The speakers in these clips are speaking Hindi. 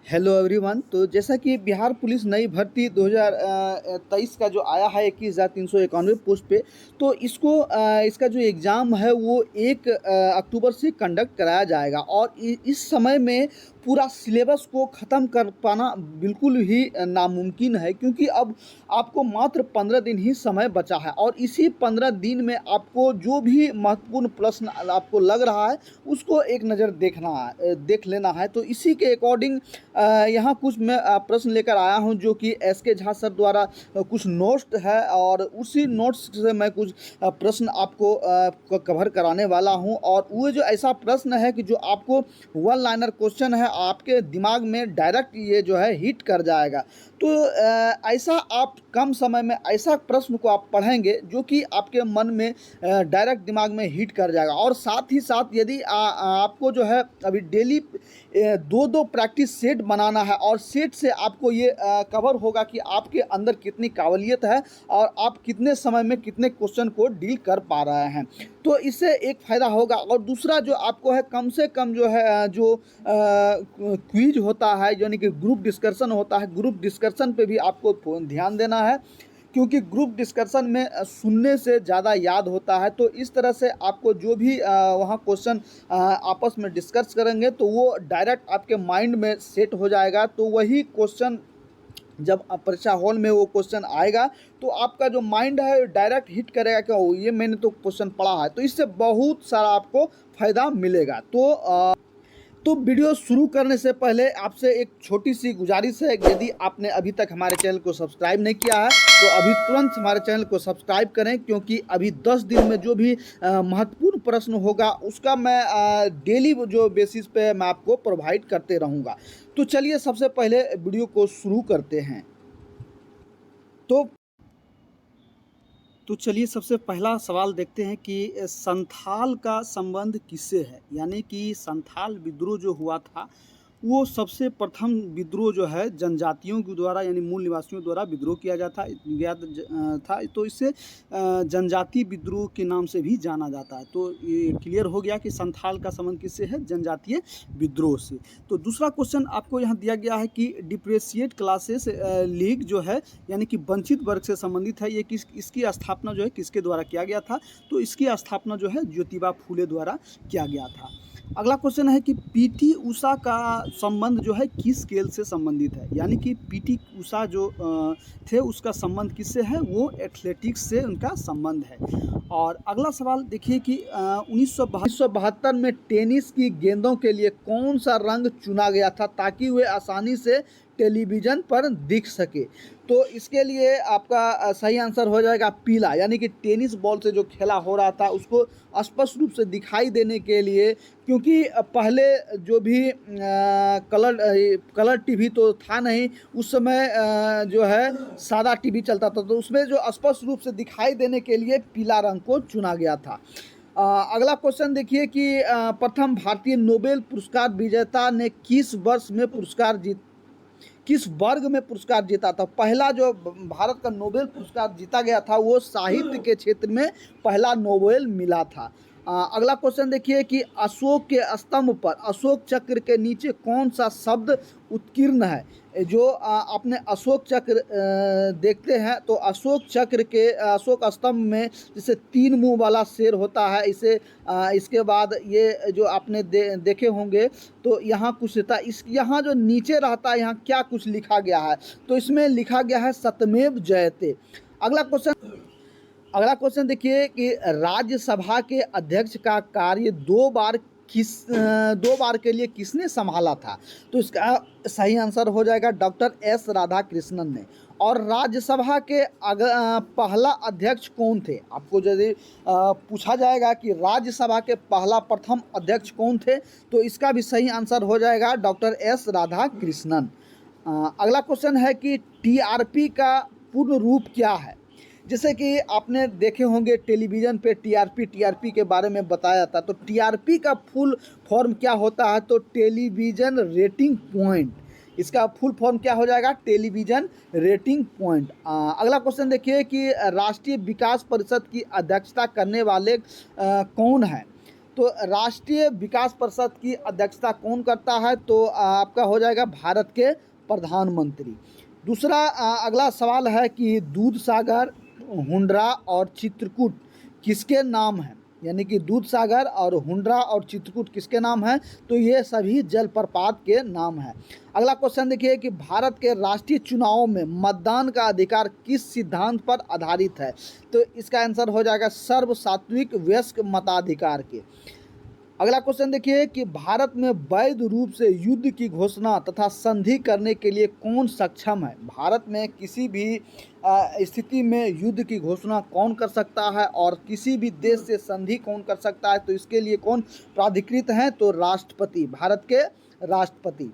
Hello everyone. तो जैसा कि बिहार पुलिस नई भर्ती 2023 का जो आया है 21,391 पोस्ट पे, तो इसका जो एग्ज़ाम है वो 1 अक्टूबर से कंडक्ट कराया जाएगा और इस समय में पूरा सिलेबस को ख़त्म कर पाना बिल्कुल ही नामुमकिन है, क्योंकि अब आपको मात्र 15 दिन ही समय बचा है और इसी 15 दिन में आपको जो भी महत्वपूर्ण प्रश्न आपको लग रहा है उसको एक नज़र देख लेना है। तो इसी के अकॉर्डिंग यहाँ कुछ मैं प्रश्न लेकर आया हूँ जो कि एस के झा सर द्वारा कुछ नोट्स है और उसी नोट्स से मैं कुछ प्रश्न आपको कवर कराने वाला हूँ। और वो जो ऐसा प्रश्न है कि जो आपको वन लाइनर क्वेश्चन है, आपके दिमाग में डायरेक्ट ये जो है हिट कर जाएगा। तो ऐसा आप कम समय में ऐसा प्रश्न को आप पढ़ेंगे जो कि आपके मन में डायरेक्ट दिमाग में हिट कर जाएगा। और साथ ही साथ यदि आपको जो है अभी डेली दो दो प्रैक्टिस सेट बनाना है और सेट से आपको ये कवर होगा कि आपके अंदर कितनी काबिलियत है और आप कितने समय में कितने क्वेश्चन को डील कर पा रहे हैं। तो इससे एक फ़ायदा होगा। और दूसरा जो आपको है, कम से कम जो है जो क्विज होता है यानी कि ग्रुप डिस्कशन होता है, ग्रुप डिस्कशन पे भी आपको ध्यान देना है, क्योंकि ग्रुप डिस्कशन में सुनने से ज़्यादा याद होता है। तो इस तरह से आपको जो भी वहाँ क्वेश्चन आपस में डिस्कस करेंगे तो वो डायरेक्ट आपके माइंड में सेट हो जाएगा। तो वही क्वेश्चन जब परीक्षा हॉल में वो क्वेश्चन आएगा तो आपका जो माइंड है डायरेक्ट हिट करेगा कि ओ ये मैंने तो क्वेश्चन पढ़ा है। तो इससे बहुत सारा आपको फ़ायदा मिलेगा। तो वीडियो शुरू करने से पहले आपसे एक छोटी सी गुजारिश है, यदि आपने अभी तक हमारे चैनल को सब्सक्राइब नहीं किया है तो अभी तुरंत हमारे चैनल को सब्सक्राइब करें, क्योंकि अभी 10 दिन में जो भी महत्वपूर्ण प्रश्न होगा उसका मैं डेली जो बेसिस पे मैं आपको प्रोवाइड करते रहूँगा। तो चलिए सबसे पहले वीडियो को शुरू करते हैं। तो चलिए सबसे पहला सवाल देखते हैं कि संथाल का संबंध किससे है। यानी कि संथाल विद्रोह जो हुआ था वो सबसे प्रथम विद्रोह जो है जनजातियों के द्वारा यानी मूल निवासियों द्वारा विद्रोह किया जाता गया था। तो इससे जनजाति विद्रोह के नाम से भी जाना जाता है। तो ये क्लियर हो गया कि संथाल का संबंध किससे है, जनजातीय विद्रोह से। तो दूसरा क्वेश्चन आपको यहाँ दिया गया है कि डिप्रेशिएट क्लासेस लीग जो है यानी कि वंचित वर्ग से संबंधित है, ये इसकी स्थापना जो है किसके द्वारा किया गया था। तो इसकी स्थापना जो है ज्योतिबा फूले द्वारा किया गया था। अगला क्वेश्चन है कि पीटी उषा का संबंध जो है किस खेल से संबंधित है। यानी कि पीटी उषा जो थे उसका संबंध किससे है, वो एथलेटिक्स से उनका संबंध है। और अगला सवाल देखिए कि 1972 में टेनिस की गेंदों के लिए कौन सा रंग चुना गया था ताकि वे आसानी से टेलीविज़न पर दिख सके। तो इसके लिए आपका सही आंसर हो जाएगा पीला। यानी कि टेनिस बॉल से जो खेला हो रहा था उसको स्पष्ट रूप से दिखाई देने के लिए, क्योंकि पहले जो भी कलर टीवी तो था नहीं उस समय, जो है सादा टीवी चलता था, तो उसमें जो स्पष्ट रूप से दिखाई देने के लिए पीला रंग को चुना गया था। अगला क्वेश्चन देखिए कि प्रथम भारतीय नोबेल पुरस्कार विजेता ने किस वर्ग में पुरस्कार जीता था। पहला जो भारत का नोबेल पुरस्कार जीता गया था वो साहित्य के क्षेत्र में पहला नोबेल मिला था। अगला क्वेश्चन देखिए कि अशोक के स्तंभ पर अशोक चक्र के नीचे कौन सा शब्द उत्कीर्ण है। जो आपने अशोक चक्र देखते हैं तो अशोक स्तंभ में जैसे 3 मुंह वाला शेर होता है, इसके बाद ये जो आपने देखे होंगे तो यहाँ कुछ रहता यहाँ जो नीचे रहता है यहाँ क्या कुछ लिखा गया है, तो इसमें लिखा गया है सत्यमेव जयते। अगला क्वेश्चन देखिए कि राज्यसभा के अध्यक्ष का कार्य दो बार के लिए किसने संभाला था। तो इसका सही आंसर हो जाएगा डॉक्टर एस राधाकृष्णन ने। और राज्यसभा के पहला अध्यक्ष कौन थे। आपको यदि पूछा जाएगा कि राज्यसभा के प्रथम अध्यक्ष कौन थे तो इसका भी सही आंसर हो जाएगा डॉक्टर एस राधाकृष्णन। अगला क्वेश्चन है कि टीआरपी का पूर्ण रूप क्या है। जैसे कि आपने देखे होंगे टेलीविज़न पे टीआरपी के बारे में बताया था, तो टीआरपी का फुल फॉर्म क्या होता है, तो टेलीविज़न रेटिंग पॉइंट। इसका फुल फॉर्म क्या हो जाएगा, टेलीविज़न रेटिंग पॉइंट। अगला क्वेश्चन देखिए कि राष्ट्रीय विकास परिषद की अध्यक्षता करने वाले कौन हैं। तो राष्ट्रीय विकास परिषद की अध्यक्षता कौन करता है? तो आपका हो जाएगा भारत के प्रधानमंत्री। दूसरा अगला सवाल है कि दूधसागर, हुंडरा और चित्रकूट किसके नाम हैं? यानी कि दूधसागर और हुंडरा और चित्रकूट किसके नाम हैं? तो ये सभी जलप्रपात के नाम हैं। अगला क्वेश्चन देखिए कि भारत के राष्ट्रीय चुनावों में मतदान का अधिकार किस सिद्धांत पर आधारित है? तो इसका आंसर हो जाएगा सर्वसात्विक वयस्क मताधिकार के। अगला क्वेश्चन देखिए कि भारत में वैध रूप से युद्ध की घोषणा तथा संधि करने के लिए कौन सक्षम है? भारत में किसी भी स्थिति में युद्ध की घोषणा कौन कर सकता है और किसी भी देश से संधि कौन कर सकता है? तो इसके लिए कौन प्राधिकृत हैं? तो राष्ट्रपति, भारत के राष्ट्रपति।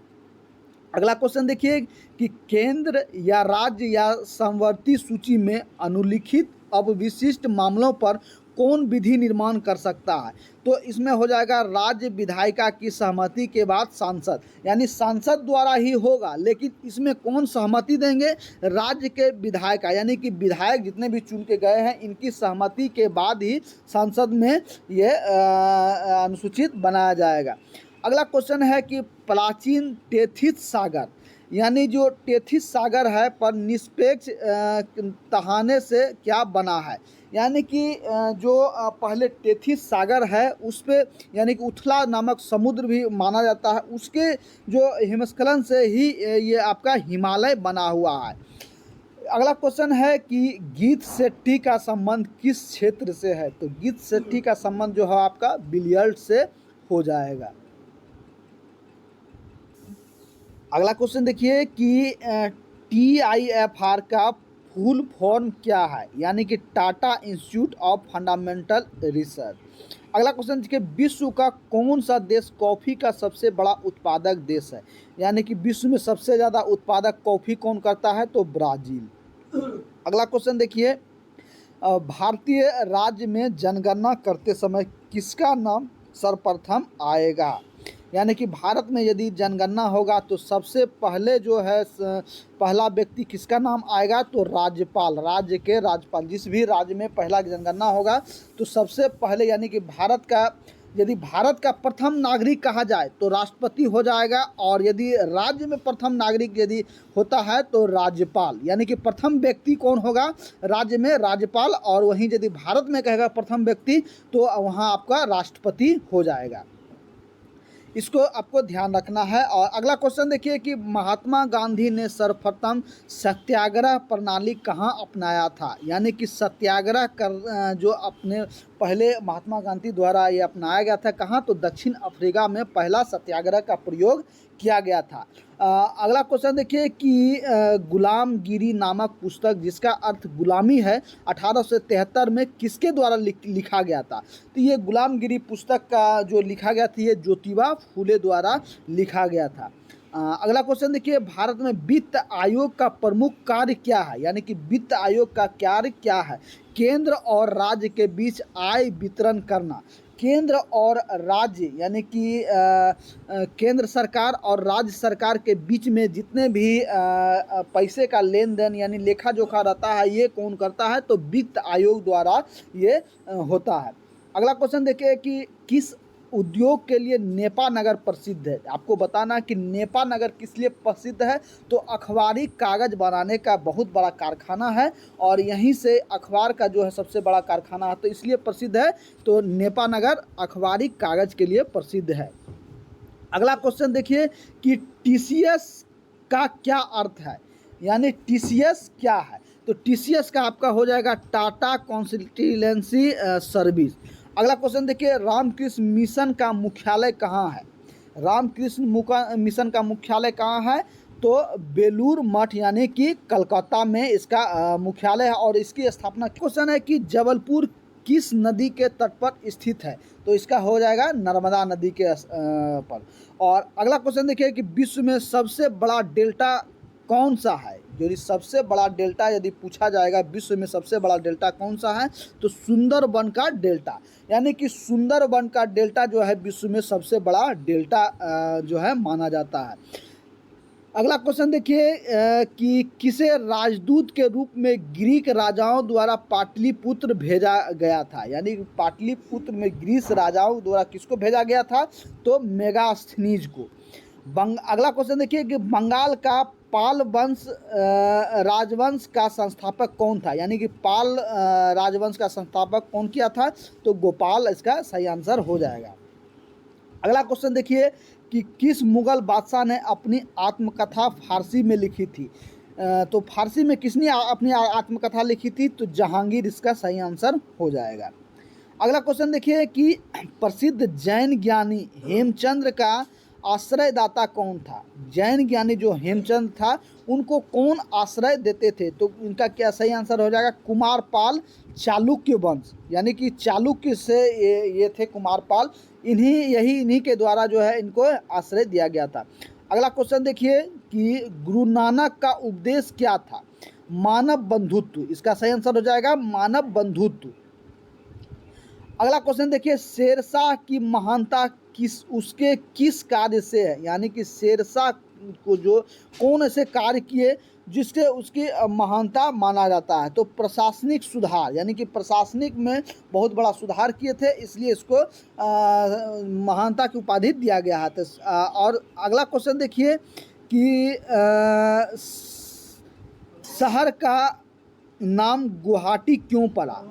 अगला क्वेश्चन देखिए कि केंद्र या राज्य या समवर्ती सूची में अनुलिखित अविशिष्ट मामलों पर कौन विधि निर्माण कर सकता है? तो इसमें हो जाएगा राज्य विधायिका की सहमति के बाद सांसद, यानी सांसद द्वारा ही होगा, लेकिन इसमें कौन सहमति देंगे? राज्य के विधायिका, यानी कि विधायक जितने भी चुन के गए हैं इनकी सहमति के बाद ही संसद में ये अनुसूचित बनाया जाएगा। अगला क्वेश्चन है कि प्राचीन टेथिस सागर, यानी जो टेथिस सागर है पर निष्पेक्ष तहाने से क्या बना है? यानी कि जो पहले टेथिस सागर है उस पे, यानी कि उथला नामक समुद्र भी माना जाता है, उसके जो हिमस्खलन से ही ये आपका हिमालय बना हुआ है। अगला क्वेश्चन है कि गीत शेट्टी का संबंध किस क्षेत्र से है? तो गीत शेट्टी का संबंध जो है आपका बिलियर्ड से हो जाएगा। अगला क्वेश्चन देखिए कि TIFR का फुल फॉर्म क्या है? यानी कि Tata institute of fundamental research. अगला क्वेश्चन देखिए विश्व का कौन सा देश कॉफ़ी का सबसे बड़ा उत्पादक देश है? यानी कि विश्व में सबसे ज़्यादा उत्पादक कॉफ़ी कौन करता है? तो ब्राज़ील। अगला क्वेश्चन देखिए भारतीय राज्य में जनगणना करते समय किसका नाम सर्वप्रथम आएगा? यानी कि भारत में यदि जनगणना होगा तो सबसे पहले जो है पहला व्यक्ति किसका नाम आएगा? तो राज्यपाल, राज्य के राज्यपाल। जिस भी राज्य में पहला जनगणना होगा तो सबसे पहले, यानी कि भारत का, यदि भारत का प्रथम नागरिक कहा जाए तो राष्ट्रपति हो जाएगा, और यदि राज्य में प्रथम नागरिक यदि होता है तो राज्यपाल, यानी कि प्रथम व्यक्ति कौन होगा? राज्य में राज्यपाल, और वहीं यदि भारत में कहेगा प्रथम व्यक्ति तो वहाँ आपका राष्ट्रपति हो जाएगा। इसको आपको ध्यान रखना है। और अगला क्वेश्चन देखिए कि महात्मा गांधी ने सर्वप्रथम सत्याग्रह प्रणाली कहाँ अपनाया था? यानी कि सत्याग्रह कर जो अपने पहले महात्मा गांधी द्वारा ये अपनाया गया था कहाँ? तो दक्षिण अफ्रीका में पहला सत्याग्रह का प्रयोग किया गया था। अगला क्वेश्चन देखिए कि गुलामगिरी नामक पुस्तक जिसका अर्थ गुलामी है 1873 में किसके द्वारा लिखा गया था? तो ये गुलामगिरी पुस्तक का जो लिखा गया था ये ज्योतिबा फूले द्वारा लिखा गया था। अगला क्वेश्चन देखिए भारत में वित्त आयोग का प्रमुख कार्य क्या है? यानी कि वित्त आयोग का कार्य क्या है? केंद्र और राज्य के बीच आय वितरण करना। केंद्र और राज्य, यानी कि केंद्र सरकार और राज्य सरकार के बीच में जितने भी पैसे का लेन देन यानी लेखा जोखा रहता है ये कौन करता है? तो वित्त आयोग द्वारा ये होता है। अगला क्वेश्चन देखिए कि किस उद्योग के लिए नेपा नगर प्रसिद्ध है? आपको बताना कि नेपा नगर किस लिए प्रसिद्ध है? तो अखबारी कागज़ बनाने का बहुत बड़ा कारखाना है, और यहीं से अखबार का जो है सबसे बड़ा कारखाना है, तो इसलिए प्रसिद्ध है। तो नेपा नगर अखबारी कागज़ के लिए प्रसिद्ध है। अगला क्वेश्चन देखिए कि TCS का क्या अर्थ है? यानी TCS क्या है? तो TCS का आपका हो जाएगा टाटा कंसल्टेंसी सर्विस। अगला क्वेश्चन देखिए रामकृष्ण मिशन का मुख्यालय कहाँ है? रामकृष्ण मिशन का मुख्यालय कहाँ है? तो बेलूर मठ यानी कि कलकत्ता में इसका मुख्यालय है, और इसकी स्थापना। क्वेश्चन है कि जबलपुर किस नदी के तट पर स्थित है? तो इसका हो जाएगा नर्मदा नदी के पर। और अगला क्वेश्चन देखिए कि विश्व में सबसे बड़ा डेल्टा कौन सा है? यदि सबसे बड़ा डेल्टा यदि पूछा जाएगा विश्व में सबसे बड़ा डेल्टा कौन सा है? तो सुंदरबन का डेल्टा, यानी कि सुंदरबन का डेल्टा जो है विश्व में सबसे बड़ा डेल्टा जो है माना जाता है। अगला क्वेश्चन देखिए कि किसे राजदूत के रूप में ग्रीक राजाओं द्वारा पाटलिपुत्र भेजा गया था, यानी कि पाटलिपुत्र में ग्रीस राजाओं द्वारा किसको भेजा गया था, तो मेगास्थनीज को। अगला क्वेश्चन देखिए कि बंगाल का पाल वंश राजवंश का संस्थापक कौन था, यानी कि पाल राजवंश का संस्थापक कौन किया था, तो गोपाल इसका सही आंसर हो जाएगा। अगला क्वेश्चन देखिए कि किस मुगल बादशाह ने अपनी आत्मकथा फारसी में लिखी थी, तो फारसी में किसने अपनी आत्मकथा लिखी थी, तो जहांगीर इसका सही आंसर हो जाएगा। अगला क्वेश्चन देखिए कि प्रसिद्ध जैन ज्ञानी हेमचंद्र का आश्रयदाता कौन था, जैन ज्ञानी जो हेमचंद्र था उनको कौन आश्रय देते थे, तो इनका क्या सही आंसर हो जाएगा, कुमारपाल चालुक्य वंश, यानी कि चालुक्य से ये थे कुमारपाल, इन्हीं के द्वारा जो है इनको आश्रय दिया गया था। अगला क्वेश्चन देखिए कि गुरु नानक का उपदेश क्या था, मानव बंधुत्व, इसका सही आंसर हो जाएगा मानव बंधुत्व। अगला क्वेश्चन देखिए शेरशाह की महानता उसके किस कार्य से है, यानी कि शेरशाह को जो कौन ऐसे कार्य किए जिससे उसकी महानता माना जाता है, तो प्रशासनिक सुधार, यानी कि प्रशासनिक में बहुत बड़ा सुधार किए थे, इसलिए इसको महानता की उपाधि दिया गया है। तो और अगला क्वेश्चन देखिए कि शहर का नाम गुवाहाटी क्यों पड़ा,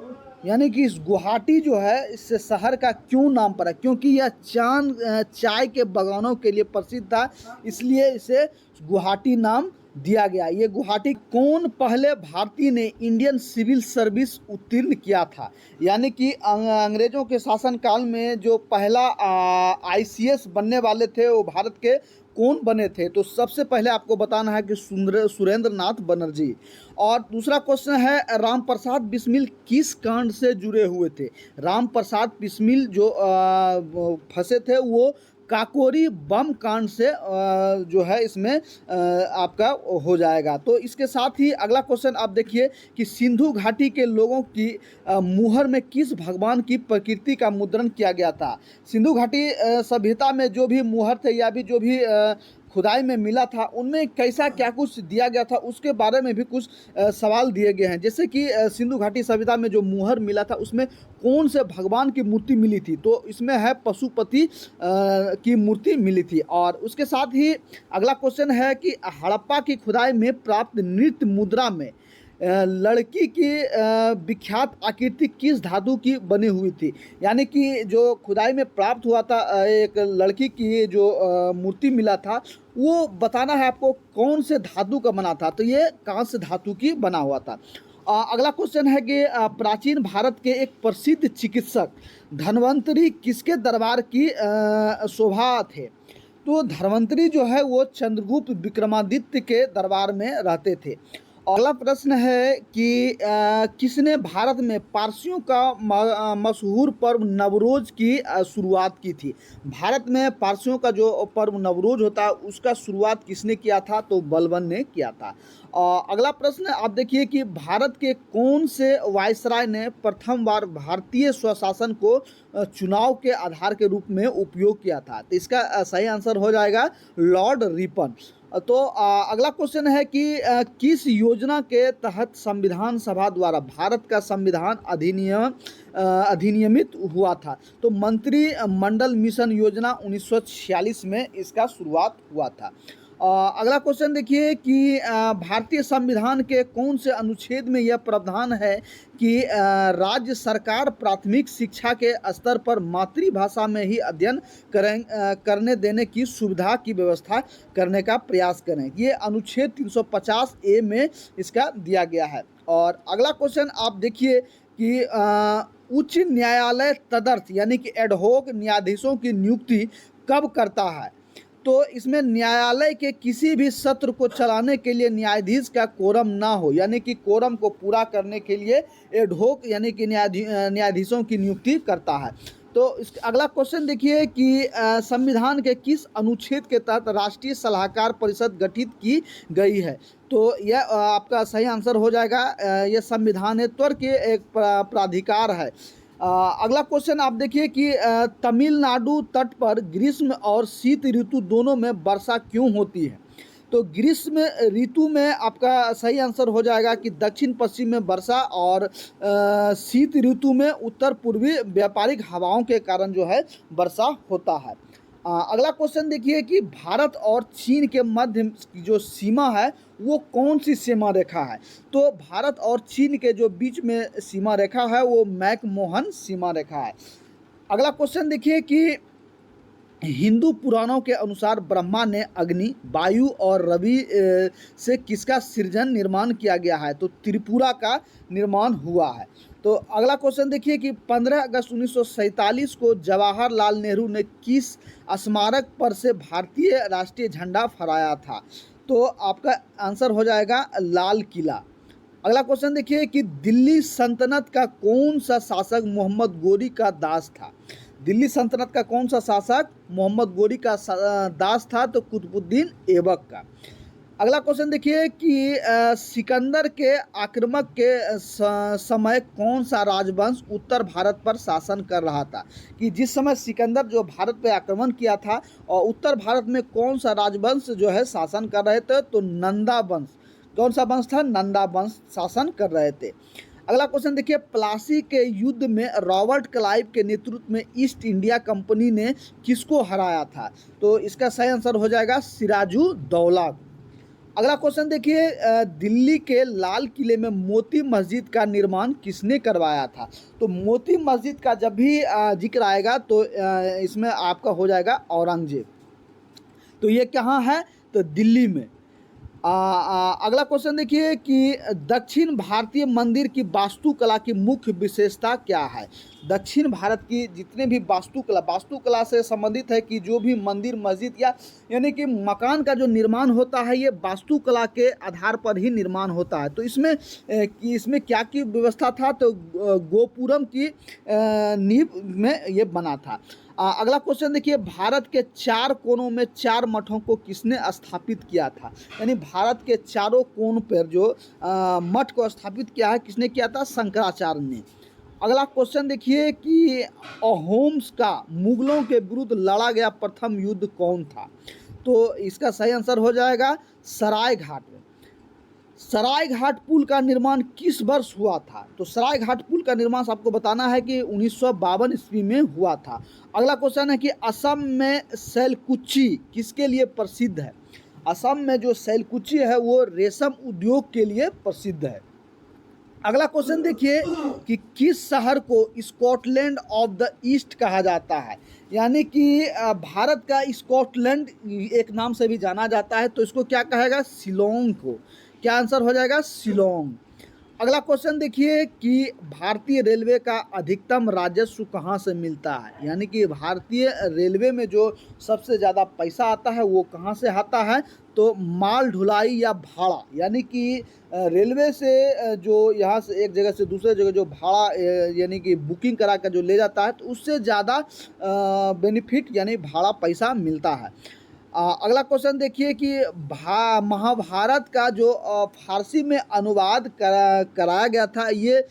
यानी कि इस गुवाहाटी जो है इससे शहर का क्यों नाम पड़ा, क्योंकि यह चाय के बागानों के लिए प्रसिद्ध था, इसलिए इसे गुवाहाटी नाम दिया गया। ये गुवाहाटी कौन पहले भारतीय ने इंडियन सिविल सर्विस उत्तीर्ण किया था, यानी कि अंग्रेजों के शासनकाल में जो पहला ICS बनने वाले थे वो भारत के कौन बने थे, तो सबसे पहले आपको बताना है कि सुरेंद्र नाथ बनर्जी। और दूसरा क्वेश्चन है राम प्रसाद बिस्मिल किस कांड से जुड़े हुए थे, राम प्रसाद बिस्मिल जो फंसे थे वो काकोरी बम कांड से जो है इसमें आपका हो जाएगा। तो इसके साथ ही अगला क्वेश्चन आप देखिए कि सिंधु घाटी के लोगों की मुहर में किस भगवान की प्रकृति का मुद्रण किया गया था, सिंधु घाटी सभ्यता में जो भी मुहर थे या भी जो भी खुदाई में मिला था उनमें कैसा क्या कुछ दिया गया था उसके बारे में भी कुछ सवाल दिए गए हैं। जैसे कि सिंधु घाटी सभ्यता में जो मुहर मिला था उसमें कौन से भगवान की मूर्ति मिली थी, तो इसमें है पशुपति की मूर्ति मिली थी। और उसके साथ ही अगला क्वेश्चन है कि हड़प्पा की खुदाई में प्राप्त नृत्य मुद्रा में लड़की की विख्यात आकृति किस धातु की बनी हुई थी, यानी कि जो खुदाई में प्राप्त हुआ था एक लड़की की जो मूर्ति मिला था वो बताना है आपको कौन से धातु का बना था, तो ये कांस्य धातु की बना हुआ था। अगला क्वेश्चन है कि प्राचीन भारत के एक प्रसिद्ध चिकित्सक धन्वंतरी किसके दरबार की शोभा थे, तो धन्वंतरी जो है वो चंद्रगुप्त विक्रमादित्य के दरबार में रहते थे। अगला प्रश्न है कि किसने भारत में पारसियों का मशहूर पर्व नवरोज की शुरुआत की थी, भारत में पारसियों का जो पर्व नवरोज होता है उसका शुरुआत किसने किया था, तो बलबन ने किया था। अगला प्रश्न आप देखिए कि भारत के कौन से वायसराय ने प्रथम बार भारतीय स्वशासन को चुनाव के आधार के रूप में उपयोग किया था, तो इसका सही आंसर हो जाएगा लॉर्ड रिपन। तो अगला क्वेश्चन है कि किस योजना के तहत संविधान सभा द्वारा भारत का संविधान अधिनियमित हुआ था, तो मंत्री मंडल मिशन योजना 1946 में इसका शुरुआत हुआ था। अगला क्वेश्चन देखिए कि भारतीय संविधान के कौन से अनुच्छेद में यह प्रावधान है कि राज्य सरकार प्राथमिक शिक्षा के स्तर पर मातृभाषा में ही अध्ययन करने देने की सुविधा की व्यवस्था करने का प्रयास करें, ये अनुच्छेद 350A में इसका दिया गया है। और अगला क्वेश्चन आप देखिए कि उच्च न्यायालय तदर्थ यानी कि एडहोक न्यायाधीशों की नियुक्ति कब करता है, तो इसमें न्यायालय के किसी भी सत्र को चलाने के लिए न्यायाधीश का कोरम ना हो, यानी कि कोरम को पूरा करने के लिए एडहोक यानी कि न्यायाधीशों की नियुक्ति करता है। तो इस अगला क्वेश्चन देखिए कि संविधान के किस अनुच्छेद के तहत राष्ट्रीय सलाहकार परिषद गठित की गई है, तो यह आपका सही आंसर हो जाएगा यह संविधानेतर के एक प्राधिकार है। अगला क्वेश्चन आप देखिए कि तमिलनाडु तट पर ग्रीष्म और शीत ऋतु दोनों में वर्षा क्यों होती है, तो ग्रीष्म ऋतु में आपका सही आंसर हो जाएगा कि दक्षिण पश्चिम में वर्षा और शीत ऋतु में उत्तर पूर्वी व्यापारिक हवाओं के कारण जो है वर्षा होता है। अगला क्वेश्चन देखिए कि भारत और चीन के मध्य की जो सीमा है वो कौन सी सीमा रेखा है। तो भारत और चीन के जो बीच में सीमा रेखा है वो मैकमोहन सीमा रेखा है। अगला क्वेश्चन देखिए कि हिंदू पुराणों के अनुसार ब्रह्मा ने अग्नि, वायु और रवि से किसका सृजन निर्माण किया गया है। तो त्रिपुरा का निर्माण हुआ है। तो अगला क्वेश्चन देखिए कि 15 अगस्त 1947 को जवाहरलाल नेहरू ने किस स्मारक पर से भारतीय राष्ट्रीय झंडा फहराया था। तो आपका आंसर हो जाएगा लाल किला। अगला क्वेश्चन देखिए कि दिल्ली सल्तनत का कौन सा शासक मोहम्मद गोरी का दास था। दिल्ली सल्तनत का कौन सा शासक मोहम्मद गोरी का दास था। तो कुतुबुद्दीन ऐबक का। अगला क्वेश्चन देखिए कि सिकंदर के आक्रमण के समय कौन सा राजवंश उत्तर भारत पर शासन कर रहा था। कि जिस समय सिकंदर जो भारत पर आक्रमण किया था और उत्तर भारत में कौन सा राजवंश जो है शासन कर रहे थे। तो नंदा वंश। कौन सा वंश था। नंदा वंश शासन कर रहे थे। अगला क्वेश्चन देखिए प्लासी के युद्ध में रॉबर्ट क्लाइव के नेतृत्व में ईस्ट इंडिया कंपनी ने किसको हराया था। तो इसका सही आंसर हो जाएगा सिराजुद्दौला। अगला क्वेश्चन देखिए दिल्ली के लाल किले में मोती मस्जिद का निर्माण किसने करवाया था। तो मोती मस्जिद का जब भी जिक्र आएगा तो इसमें आपका हो जाएगा औरंगजेब। तो ये कहाँ है। तो दिल्ली में। अगला क्वेश्चन देखिए कि दक्षिण भारतीय मंदिर की वास्तुकला की मुख्य विशेषता क्या है। दक्षिण भारत की जितने भी वास्तुकला से संबंधित है कि जो भी मंदिर मस्जिद या यानी कि मकान का जो निर्माण होता है ये वास्तुकला के आधार पर ही निर्माण होता है। तो इसमें क्या की व्यवस्था था। तो गोपुरम की नींव में ये बना था। अगला क्वेश्चन देखिए भारत के 4 कोनों में 4 मठों को किसने स्थापित किया था। यानी भारत के चारों कोन पर जो मठ को स्थापित किया है किसने किया था। शंकराचार्य ने। अगला क्वेश्चन देखिए कि अहोम्स का मुगलों के विरुद्ध लड़ा गया प्रथम युद्ध कौन था। तो इसका सही आंसर हो जाएगा सराय घाट। सराय घाट पुल का निर्माण किस वर्ष हुआ था। तो सराय घाट पुल का निर्माण आपको बताना है कि 1952 ईस्वी में हुआ था। अगला क्वेश्चन है कि असम में शैलकुची किसके लिए प्रसिद्ध है। असम में जो शैलकुची है वो रेशम उद्योग के लिए प्रसिद्ध है। अगला क्वेश्चन देखिए कि किस शहर को स्कॉटलैंड ऑफ द ईस्ट कहा जाता है। यानी कि भारत का स्कॉटलैंड एक नाम से भी जाना जाता है। तो इसको क्या कहेगा। शिलोंग को। क्या आंसर हो जाएगा शिलोंग। अगला क्वेश्चन देखिए कि भारतीय रेलवे का अधिकतम राजस्व कहाँ से मिलता है। यानी कि भारतीय रेलवे में जो सबसे ज़्यादा पैसा आता है वो कहाँ से आता है। तो माल ढुलाई या भाड़ा। यानी कि रेलवे से जो यहाँ से एक जगह से दूसरे जगह जो भाड़ा यानी कि बुकिंग करा कर जो ले जाता है तो उससे ज़्यादा बेनिफिट यानी भाड़ा पैसा मिलता है। अगला क्वेश्चन देखिए कि महाभारत का जो फारसी में अनुवाद कराया गया था ये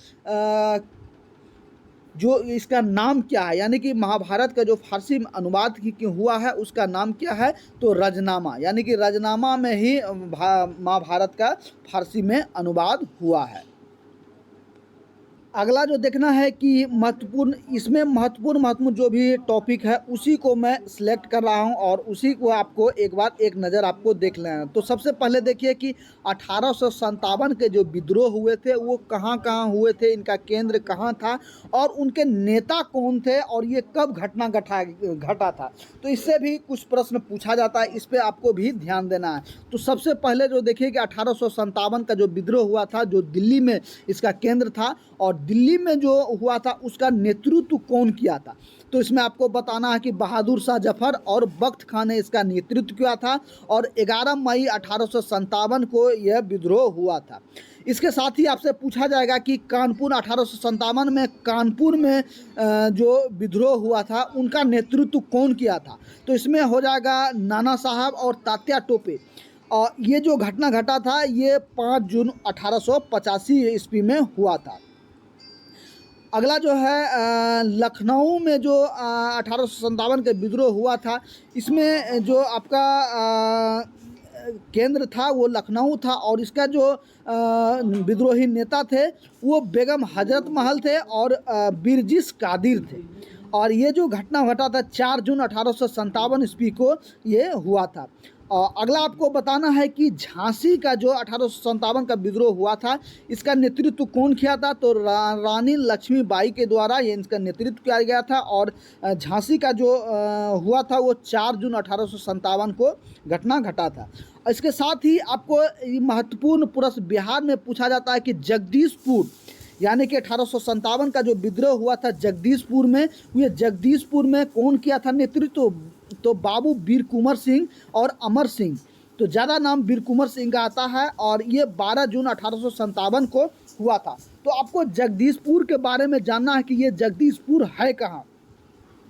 जो इसका नाम क्या है। यानी कि महाभारत का जो फारसी में अनुवाद हुआ है उसका नाम क्या है। तो रजनामा। यानी कि रजनामा में ही महाभारत का फारसी में अनुवाद हुआ है। अगला जो देखना है कि महत्वपूर्ण जो भी टॉपिक है उसी को मैं सिलेक्ट कर रहा हूं और उसी को आपको एक बार एक नज़र आपको देख लेना। तो सबसे पहले देखिए कि 1857 के जो विद्रोह हुए थे वो कहां कहां हुए थे, इनका केंद्र कहां था और उनके नेता कौन थे और ये कब घटना घटा था। तो इससे भी कुछ प्रश्न पूछा जाता है, इस पर आपको भी ध्यान देना है। तो सबसे पहले जो देखिए कि 1857 का जो विद्रोह हुआ था जो दिल्ली में इसका केंद्र था और दिल्ली में जो हुआ था उसका नेतृत्व कौन किया था। तो इसमें आपको बताना है कि बहादुर शाह जफर और बख्त खान ने इसका नेतृत्व किया था और 11 मई 1857 को यह विद्रोह हुआ था। इसके साथ ही आपसे पूछा जाएगा कि कानपुर 1857 में कानपुर में जो विद्रोह हुआ था उनका नेतृत्व कौन किया था। तो इसमें हो जाएगा नाना साहब और तात्या टोपे। और ये जो घटना घटा था ये 5 जून 1885 ईस्वी में हुआ था। अगला जो है लखनऊ में जो 1857 के विद्रोह हुआ था इसमें जो आपका केंद्र था वो लखनऊ था और इसका जो विद्रोही नेता थे वो बेगम हजरत महल थे और बिरजिस कादिर थे। और ये जो घटना घटा था 4 जून 1857 ईस्वी को ये हुआ था। अगला आपको बताना है कि झांसी का जो 1857 का विद्रोह हुआ था इसका नेतृत्व कौन किया था, तो रानी लक्ष्मीबाई के द्वारा ये इसका नेतृत्व किया गया था। और झांसी का जो हुआ था वो 4 जून 1857 को घटना घटा था। इसके साथ ही आपको महत्वपूर्ण प्रश्न बिहार में पूछा जाता है कि जगदीशपुर यानी कि 1857 का जो विद्रोह हुआ था जगदीशपुर में, ये जगदीशपुर में कौन किया था नेतृत्व, तो बाबू वीर कुंवर सिंह और अमर सिंह। तो ज़्यादा नाम वीर कुंवर सिंह का आता है और ये 12 जून 1857 को हुआ था। तो आपको जगदीशपुर के बारे में जानना है कि ये जगदीशपुर है कहाँ।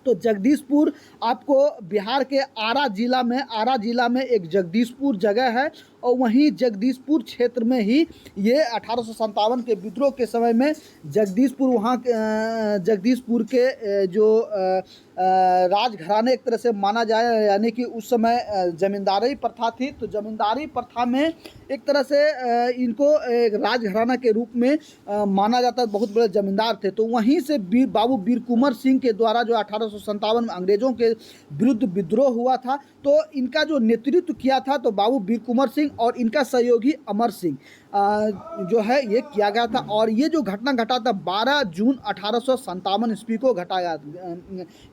तो जगदीशपुर आपको बिहार के आरा जिला में एक जगदीशपुर जगह है और वहीं जगदीशपुर क्षेत्र में ही ये 1857 के विद्रोह के समय में जगदीशपुर जगदीशपुर के जो राजघराने एक तरह से माना जाए, यानी कि उस समय ज़मींदारी प्रथा थी। तो ज़मींदारी प्रथा में एक तरह से इनको एक राजघराना के रूप में माना जाता है, बहुत बड़े ज़मींदार थे। तो वहीं से बाबू वीर कुंवर सिंह के द्वारा जो 1857 में अंग्रेज़ों के विरुद्ध विद्रोह हुआ था, तो इनका जो नेतृत्व किया था तो बाबू वीर कुंवर सिंह और इनका सहयोगी अमर सिंह जो है ये किया गया था। और ये जो घटना घटा था 12 जून 1857 ईस्वी को घटाया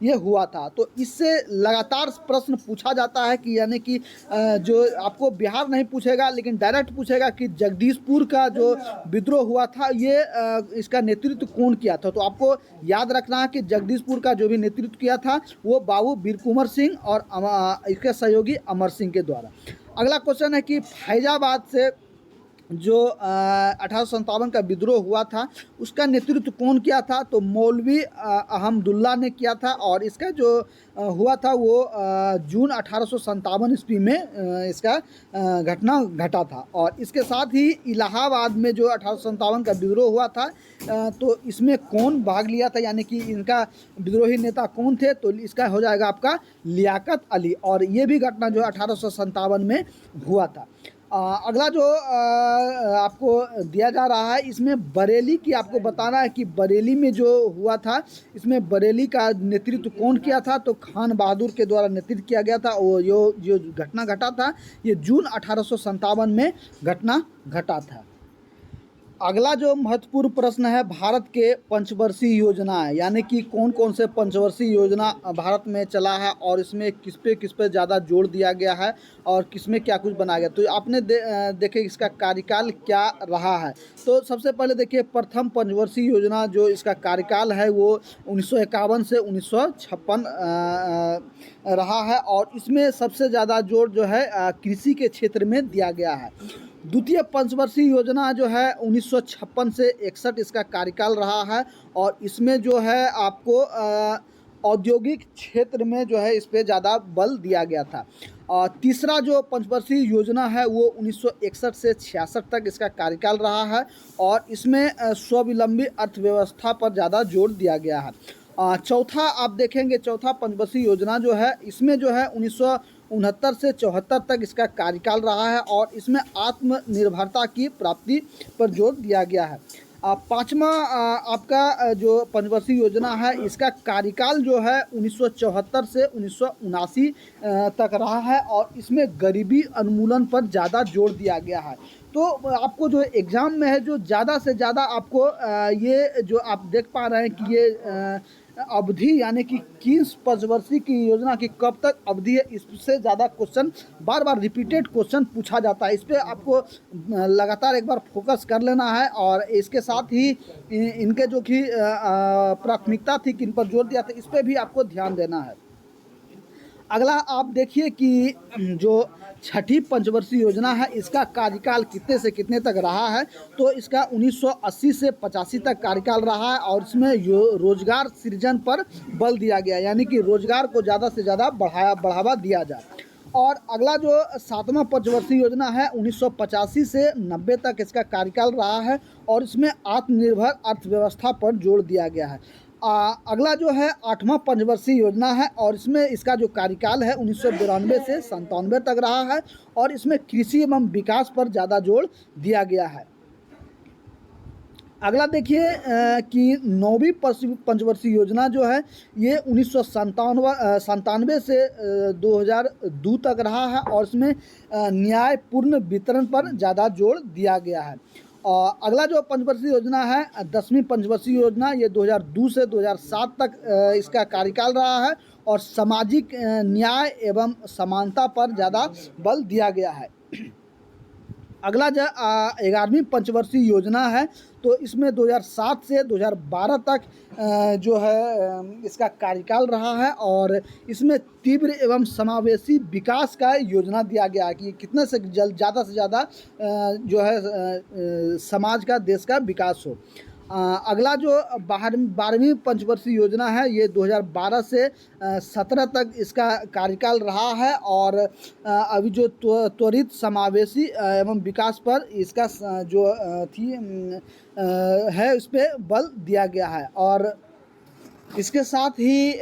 ये हुआ था। तो इससे लगातार प्रश्न पूछा जाता है कि यानी कि जो आपको बिहार नहीं पूछेगा लेकिन डायरेक्ट पूछेगा कि जगदीशपुर का जो विद्रोह हुआ था ये इसका नेतृत्व कौन किया था। तो आपको याद रखना है कि जगदीशपुर का जो भी नेतृत्व किया था वो बाबू वीर कुंवर सिंह और इसके सहयोगी अमर सिंह के द्वारा। अगला क्वेश्चन है कि फैजाबाद से जो 1857 का विद्रोह हुआ था उसका नेतृत्व कौन किया था, तो मौलवी अहमदुल्ला ने किया था। और इसका जो हुआ था वो जून 1857 ईस्वी में इसका घटना घटा था। और इसके साथ ही इलाहाबाद में जो 1857 का विद्रोह हुआ था तो इसमें कौन भाग लिया था, यानी कि इनका विद्रोही नेता कौन थे, तो इसका हो जाएगा आपका लियाकत अली। और ये भी घटना जो 1857 में हुआ था। अगला जो आपको दिया जा रहा है इसमें बरेली की आपको बताना है कि बरेली में जो हुआ था इसमें बरेली का नेतृत्व कौन किया था, तो खान बहादुर के द्वारा नेतृत्व किया गया था। और जो घटना घटा था ये जून 1857 में घटना घटा था। अगला जो महत्वपूर्ण प्रश्न है भारत के पंचवर्षीय योजना है, यानी कि कौन कौन से पंचवर्षीय योजना भारत में चला है और इसमें किस पे ज़्यादा जोर दिया गया है और किस में क्या कुछ बनाया गया। तो आपने देखे इसका कार्यकाल क्या रहा है। तो सबसे पहले देखिए प्रथम पंचवर्षीय योजना जो इसका कार्यकाल है वो 1951 से 1956 रहा है और इसमें सबसे ज़्यादा जोर जो है कृषि के क्षेत्र में दिया गया है। द्वितीय पंचवर्षीय योजना जो है 1956 से 61 इसका कार्यकाल रहा है और इसमें जो है आपको औद्योगिक क्षेत्र में जो है इस पर ज़्यादा बल दिया गया था। तीसरा जो पंचवर्षीय योजना है वो 1961 से 66 तक इसका कार्यकाल रहा है और इसमें स्वावलंबी अर्थव्यवस्था पर ज़्यादा जोर दिया गया है। चौथा आप देखेंगे चौथा पंचवर्षीय योजना जो है इसमें जो है 1969 से 74 तक इसका कार्यकाल रहा है और इसमें आत्मनिर्भरता की प्राप्ति पर जोर दिया गया है। पाँचवा आपका जो पंचवर्षीय योजना है इसका कार्यकाल जो है 1974 से 1979 तक रहा है और इसमें गरीबी उन्मूलन पर ज़्यादा जोर दिया गया है। तो आपको जो एग्ज़ाम में है जो ज़्यादा से ज़्यादा आपको ये जो आप देख पा रहे हैं कि ये अवधि यानी कि किस पंचवर्षीय की योजना की कब तक अवधि है, इससे ज़्यादा क्वेश्चन बार बार रिपीटेड क्वेश्चन पूछा जाता है। इस पर आपको लगातार एक बार फोकस कर लेना है और इसके साथ ही इनके जो कि प्राथमिकता थी किन पर जोर दिया था इस पर भी आपको ध्यान देना है। अगला आप देखिए कि जो छठी पंचवर्षीय योजना है इसका कार्यकाल कितने से कितने तक रहा है, तो इसका 1980 से 85 तक कार्यकाल रहा है और इसमें रोजगार सृजन पर बल दिया गया, यानी कि रोजगार को ज़्यादा से ज़्यादा बढ़ावा दिया जाए। और अगला जो सातवां पंचवर्षीय योजना है 1985 से 90 तक इसका कार्यकाल रहा है और इसमें आत्मनिर्भर अर्थव्यवस्था पर जोर दिया गया है। अगला जो है 8वां पंचवर्षीय योजना है और इसमें इसका जो कार्यकाल है 1992 से 97 तक रहा है और इसमें कृषि एवं विकास पर ज़्यादा जोर दिया गया है। अगला देखिए कि 9वीं पंचवर्षीय योजना जो है ये 1997 से 2002 तक रहा है और इसमें न्यायपूर्ण वितरण पर ज़्यादा जोर दिया गया है। और अगला जो पंचवर्षीय योजना है 10वीं पंचवर्षीय योजना, ये 2002 से 2007 तक इसका कार्यकाल रहा है और सामाजिक न्याय एवं समानता पर ज़्यादा बल दिया गया है। अगला जो 11वीं पंचवर्षीय योजना है तो इसमें 2007 से 2012 तक जो है इसका कार्यकाल रहा है और इसमें तीव्र एवं समावेशी विकास का योजना दिया गया है कि कितने से ज़्यादा से ज़्यादा जो है समाज का, देश का विकास हो। अगला जो 12वीं पंचवर्षीय योजना है ये 2012 से 17 तक इसका कार्यकाल रहा है और अभी जो त्वरित समावेशी एवं विकास पर इसका जो है उस पर बल दिया गया है। और इसके साथ ही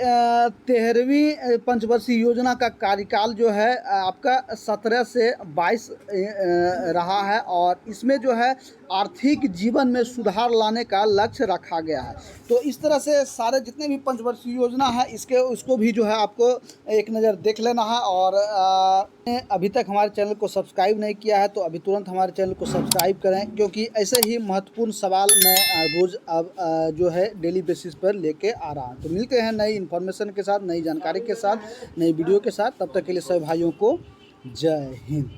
13वीं पंचवर्षीय योजना का कार्यकाल जो है आपका 17 से 22 रहा है और इसमें जो है आर्थिक जीवन में सुधार लाने का लक्ष्य रखा गया है। तो इस तरह से सारे जितने भी पंचवर्षीय योजना है उसको भी जो है आपको एक नज़र देख लेना है। और अभी तक हमारे चैनल को सब्सक्राइब नहीं किया है तो अभी तुरंत हमारे चैनल को सब्सक्राइब करें, क्योंकि ऐसे ही महत्वपूर्ण सवाल मैं रोज़ अब जो है डेली बेसिस पर लेके आ रहा हूँ। तो मिलते हैं नई इन्फॉर्मेशन के साथ, नई जानकारी के साथ, नई वीडियो के साथ। तब तक के लिए सभी भाइयों को जय हिंद।